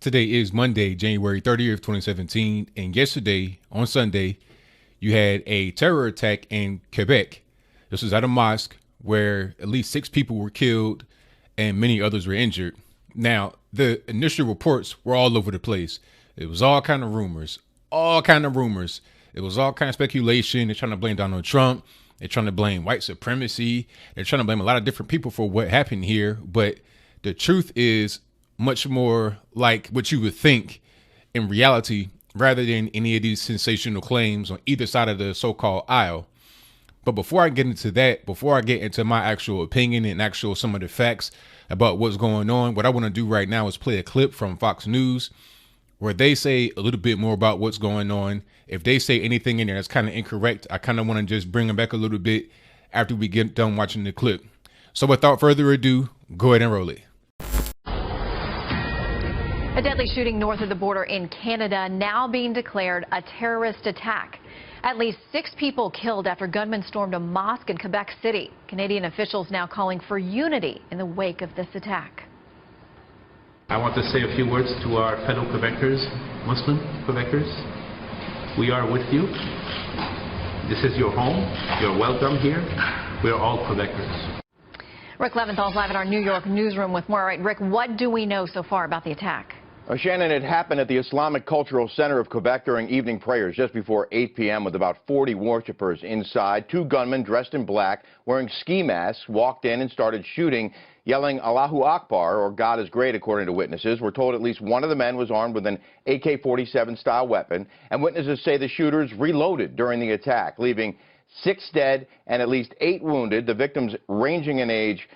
Today is Monday, January 30th, 2017, and yesterday, on Sunday, you had a terror attack in Quebec. This was at a mosque where at least 6 people were killed and many others were injured. Now, the initial reports were all over the place. It was all kind of rumors. It was all kind of speculation. They're trying to blame Donald Trump. They're trying to blame white supremacy. They're trying to blame a lot of different people for what happened here. But the truth is much more like what you would think in reality, rather than any of these sensational claims on either side of the so-called aisle. But before I get into that, before I get into my actual opinion and actual some of the facts about what's going on, what I want to do right now is play a clip from Fox News where they say a little bit more about what's going on. If they say anything in there that's kind of incorrect, I kind of want to just bring them back a little bit after we get done watching the clip. So without further ado, go ahead and roll it. A deadly shooting north of the border in Canada now being declared a terrorist attack. At least 6 people killed after gunmen stormed a mosque in Quebec City. Canadian officials now calling for unity in the wake of this attack. I want to say a few words to our fellow Quebecers, Muslim Quebecers. We are with you. This is your home. You're welcome here. We are all Quebecers. Rick Leventhal's live at our New York newsroom with more. All right, Rick, what do we know so far about the attack? Shannon, it happened at the Islamic Cultural Center of Quebec during evening prayers just before 8 p.m. with about 40 worshipers inside. 2 gunmen dressed in black, wearing ski masks, walked in and started shooting, yelling Allahu Akbar, or God is great, according to witnesses. We're told at least one of the men was armed with an AK-47 style weapon, and witnesses say the shooters reloaded during the attack, leaving 6 dead and at least 8 wounded, the victims ranging in age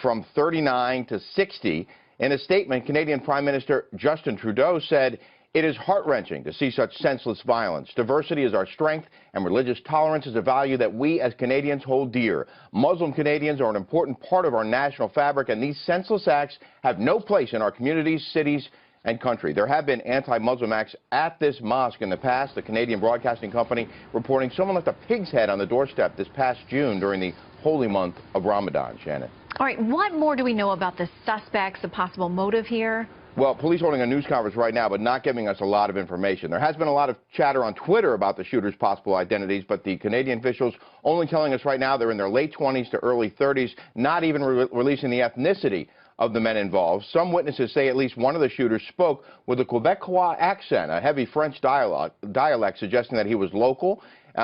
from 39 to 60. In a statement, Canadian Prime Minister Justin Trudeau said, "It is heart-wrenching to see such senseless violence. Diversity is our strength, and religious tolerance is a value that we as Canadians hold dear. Muslim Canadians are an important part of our national fabric, and these senseless acts have no place in our communities, cities, and country." There have been anti-Muslim acts at this mosque in the past. The Canadian Broadcasting Company reporting someone left a pig's head on the doorstep this past June during the holy month of Ramadan. Shannon. All right, what more do we know about the suspects, the possible motive here? Well, police holding a news conference right now, but not giving us a lot of information. There has been a lot of chatter on Twitter about the shooters' possible identities, but the Canadian officials only telling us right now they're in their late 20s to early 30s, not even releasing the ethnicity of the men involved. Some witnesses say at least one of the shooters spoke with a Quebecois accent, a heavy French dialect suggesting that he was local.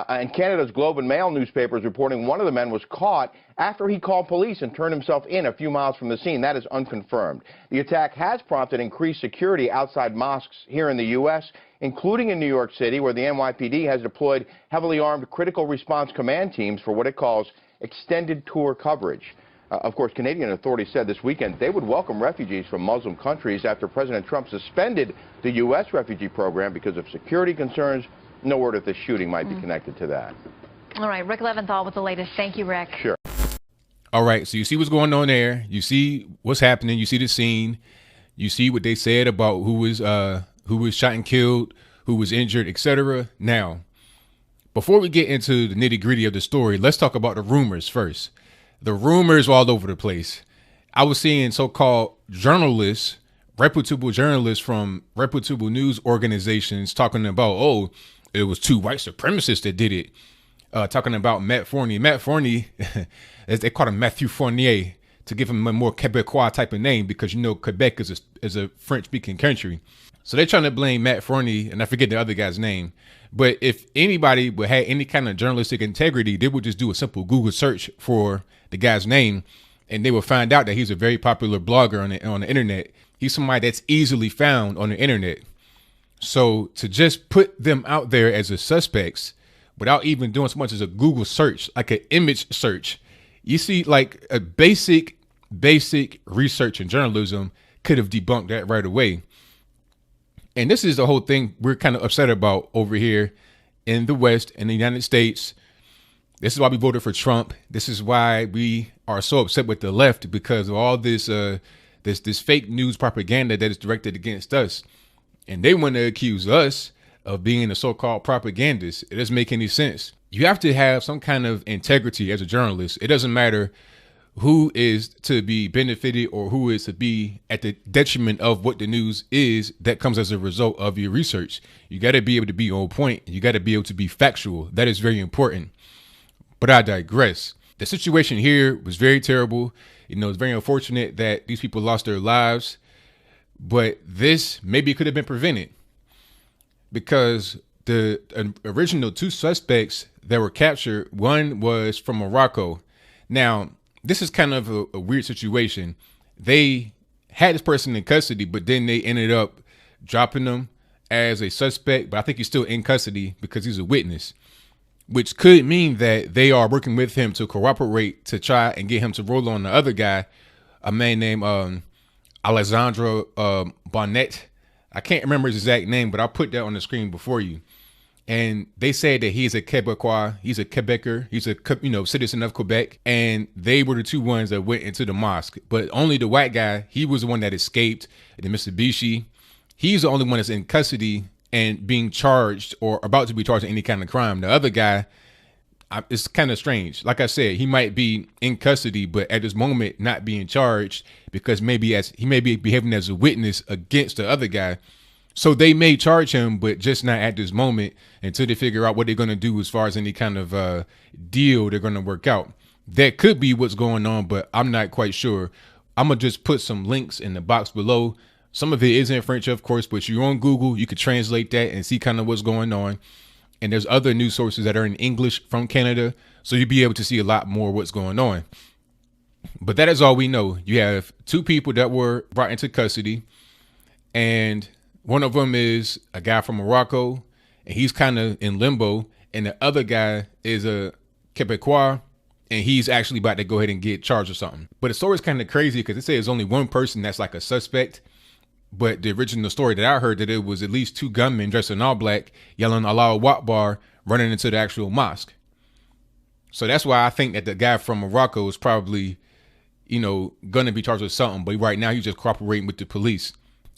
And Canada's Globe and Mail newspaper is reporting one of the men was caught after he called police and turned himself in a few miles from the scene. That is unconfirmed. The attack has prompted increased security outside mosques here in the U.S., including in New York City, where the NYPD has deployed heavily armed critical response command teams for what it calls extended tour coverage. Of course, Canadian authorities said this weekend they would welcome refugees from Muslim countries after President Trump suspended the U.S. refugee program because of security concerns. No word if this shooting might be connected to that. All right, Rick Leventhal with the latest. Thank you, Rick. Sure. All right, so you see what's going on there. You see what's happening. You see the scene. You see what they said about who was shot and killed, who was injured, etc. Now, before we get into the nitty-gritty of the story, let's talk about the rumors first. The rumors were all over the place. I was seeing so-called journalists, reputable journalists from reputable news organizations talking about, oh, it was 2 white supremacists that did it. Talking about Matt Fournier. Matt Fournier, as they call him Matthew Fournier, to give him a more Quebecois type of name because, you know, Quebec is a French-speaking country. So they're trying to blame Matt Fournier, and I forget the other guy's name. But if anybody would have any kind of journalistic integrity, they would just do a simple Google search for the guy's name, and they will find out that he's a very popular blogger on the internet. He's somebody that's easily found on the internet. So to just put them out there as a suspects without even doing so much as a Google search, like an image search, you see, like a basic research in journalism could have debunked that right away. And this is the whole thing we're kind of upset about over here in the West, in the United States. This is why we voted for Trump. This is why we are so upset with the left, because of all this this fake news propaganda that is directed against us. And they want to accuse us of being the so-called propagandists. It doesn't make any sense. You have to have some kind of integrity as a journalist. It doesn't matter who is to be benefited or who is to be at the detriment of what the news is that comes as a result of your research. You got to be able to be on point. You got to be able to be factual. That is very important. But I digress. The situation here was very terrible. It's very unfortunate that these people lost their lives, but this maybe could have been prevented because the original 2 suspects that were captured, one was from Morocco. Now, this is kind of a weird situation. They had this person in custody, but then they ended up dropping him as a suspect, but I think he's still in custody because he's a witness, which could mean that they are working with him to cooperate to try and get him to roll on the other guy, a man named Alessandro Bonnet. I can't remember his exact name, but I'll put that on the screen before you. And they said that he's a Quebecois, he's a Quebecer, he's a citizen of Quebec, and they were the 2 ones that went into the mosque. But only the white guy, he was the one that escaped. The Mitsubishi, he's the only one that's in custody and being charged or about to be charged with any kind of crime. The other guy, it's kind of strange. Like I said, he might be in custody, but at this moment not being charged because he may be behaving as a witness against the other guy. So they may charge him, but just not at this moment until they figure out what they're going to do as far as any kind of deal they're going to work out. That could be what's going on, but I'm not quite sure. I'm going to just put some links in the box below. Some of it is in French, of course, but you're on Google. You could translate that and see kind of what's going on. And there's other news sources that are in English from Canada. So you'll be able to see a lot more what's going on. But that is all we know. You have 2 people that were brought into custody, and one of them is a guy from Morocco, and he's kind of in limbo. And the other guy is a Quebecois, and he's actually about to go ahead and get charged or something. But the story is kind of crazy because they say there's only one person that's like a suspect. But the original story that I heard that it was at least 2 gunmen dressed in all black, yelling Allahu Akbar, running into the actual mosque. So that's why I think that the guy from Morocco is probably, going to be charged with something. But right now he's just cooperating with the police.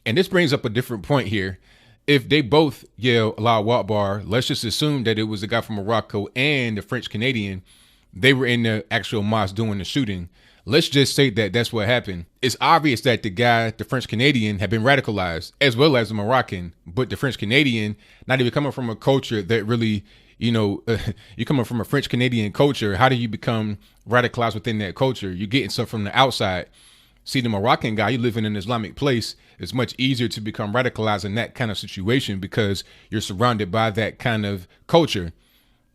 And this brings up a different point here. If they both yell Allahu Akbar, let's just assume that it was the guy from Morocco and the French Canadian. They were in the actual mosque doing the shooting. Let's just say that that's what happened. It's obvious that the guy, the French Canadian, had been radicalized as well as the Moroccan. But the French Canadian, not even coming from a culture that really, you're coming from a French Canadian culture. How do you become radicalized within that culture? You're getting stuff from the outside. See, the Moroccan guy, you live in an Islamic place. It's much easier to become radicalized in that kind of situation because you're surrounded by that kind of culture.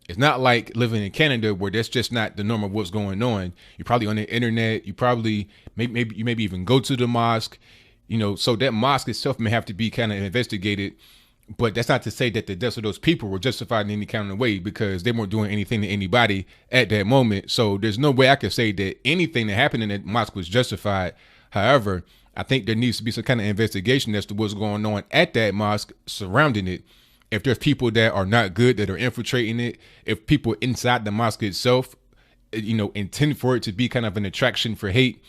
It's not like living in Canada where that's just not the norm of what's going on. You're probably on the internet. You probably maybe even go to the mosque, so that mosque itself may have to be kind of investigated. But that's not to say that the deaths of those people were justified in any kind of way because they weren't doing anything to anybody at that moment. So there's no way I could say that anything that happened in that mosque was justified. However, I think there needs to be some kind of investigation as to what's going on at that mosque surrounding it. If there's people that are not good that are infiltrating it, if people inside the mosque itself, intend for it to be kind of an attraction for hate,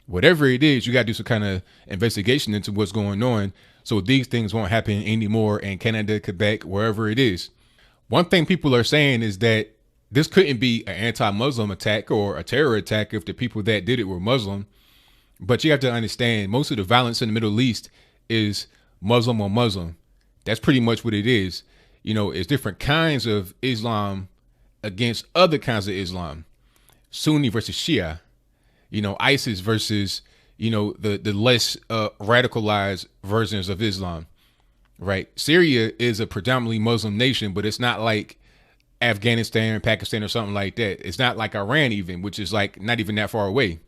whatever it is, you got to do some kind of investigation into what's going on so these things won't happen anymore in Canada, Quebec, wherever it is. One thing people are saying is that this couldn't be an anti-Muslim attack or a terror attack if the people that did it were Muslim. But you have to understand, most of the violence in the Middle East is Muslim on Muslim. That's pretty much what it is. It's different kinds of Islam against other kinds of Islam. Sunni versus Shia, ISIS versus, the less radicalized versions of Islam, right? Syria is a predominantly Muslim nation, but it's not like Afghanistan, Pakistan, or something like that. It's not like Iran even, which is like not even that far away.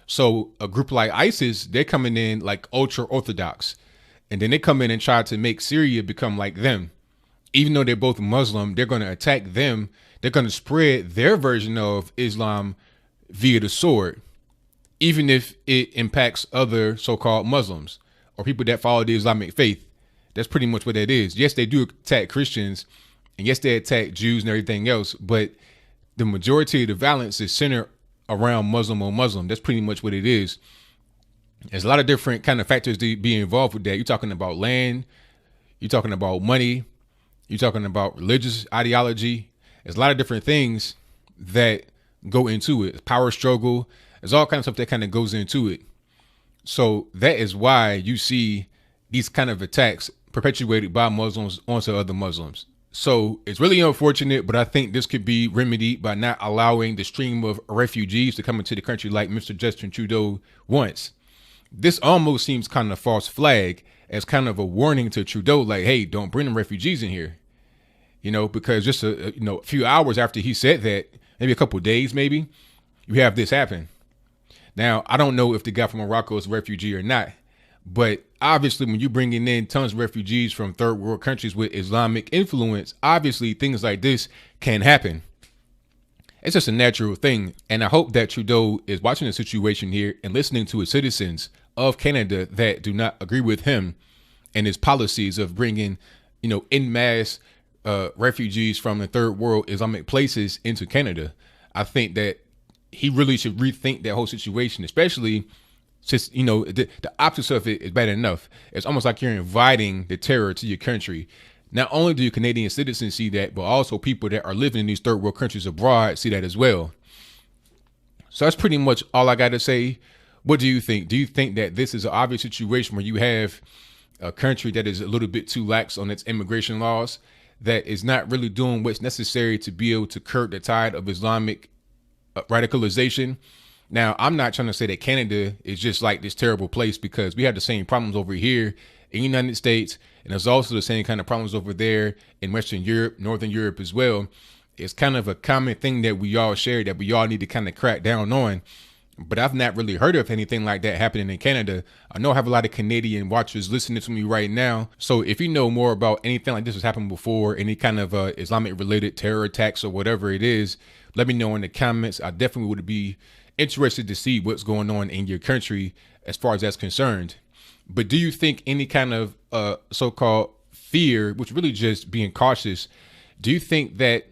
So a group like ISIS, they're coming in like ultra orthodox, and then they come in and try to make Syria become like them. Even though they're both Muslim, they're going to attack them. They're going to spread their version of Islam via the sword, even if it impacts other so-called Muslims or people that follow the Islamic faith. That's pretty much what that is. Yes, they do attack Christians, and yes, they attack Jews and everything else, but the majority of the violence is centered around Muslim on Muslim. That's pretty much what it is. There's a lot of different kind of factors to be involved with that. You're talking about land, you're talking about money, you're talking about religious ideology. There's a lot of different things that go into it. Power struggle. There's all kinds of stuff that kind of goes into it. So that is why you see these kind of attacks perpetuated by Muslims onto other Muslims. So it's really unfortunate, but I think this could be remedied by not allowing the stream of refugees to come into the country like Mr. Justin Trudeau wants. This almost seems kind of false flag as kind of a warning to Trudeau, like, hey, don't bring them refugees in here. You know, because just a few hours after he said that, maybe a couple of days, maybe, you have this happen. Now, I don't know if the guy from Morocco is a refugee or not, but obviously when you're bringing in tons of refugees from third world countries with Islamic influence, obviously things like this can happen. It's just a natural thing. And I hope that Trudeau is watching the situation here and listening to his citizens of Canada that do not agree with him and his policies of bringing, en masse refugees from the third world Islamic places into Canada. I think that he really should rethink that whole situation, especially since, the opposite of it is bad enough. It's almost like you're inviting the terror to your country. Not only do Canadian citizens see that, but also people that are living in these third world countries abroad see that as well. So that's pretty much all I got to say. What do you think? Do you think that this is an obvious situation where you have a country that is a little bit too lax on its immigration laws, that is not really doing what's necessary to be able to curb the tide of Islamic radicalization? Now, I'm not trying to say that Canada is just like this terrible place, because we have the same problems over here in the United States, and there's also the same kind of problems over there in Western Europe, Northern Europe as well. It's kind of a common thing that we all share, that we all need to kind of crack down on. But I've not really heard of anything like that happening in Canada. I know I have a lot of Canadian watchers listening to me right now. So if you know more about anything like this has happened before, any kind of Islamic related terror attacks or whatever it is, let me know in the comments. I definitely would be interested to see what's going on in your country as far as that's concerned. But do you think any kind of so-called fear, which really just being cautious, do you think that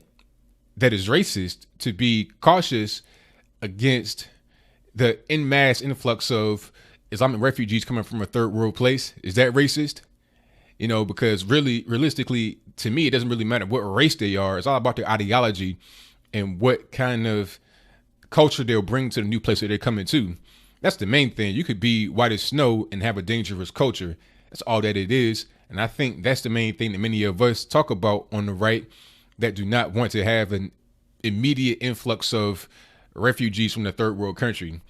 is racist to be cautious against the en masse influx of Islamic refugees coming from a third world place? Is that racist? Because really, realistically, to me, it doesn't really matter what race they are. It's all about their ideology and what kind of culture they'll bring to the new place that they're coming to. That's the main thing. You could be white as snow and have a dangerous culture. That's all that it is. And I think that's the main thing that many of us talk about on the right, that do not want to have an immediate influx of refugees from the third world country.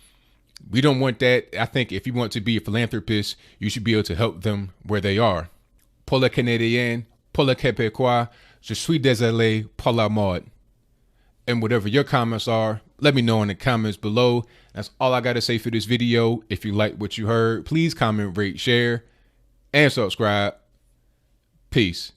We don't want that. I think if you want to be a philanthropist, you should be able to help them where they are. Pour le Canadien, pour le Québécois, je suis désolé pour la mort. And whatever your comments are, let me know in the comments below. That's all I got to say for this video. If you like what you heard, please comment, rate, share, and subscribe. Peace.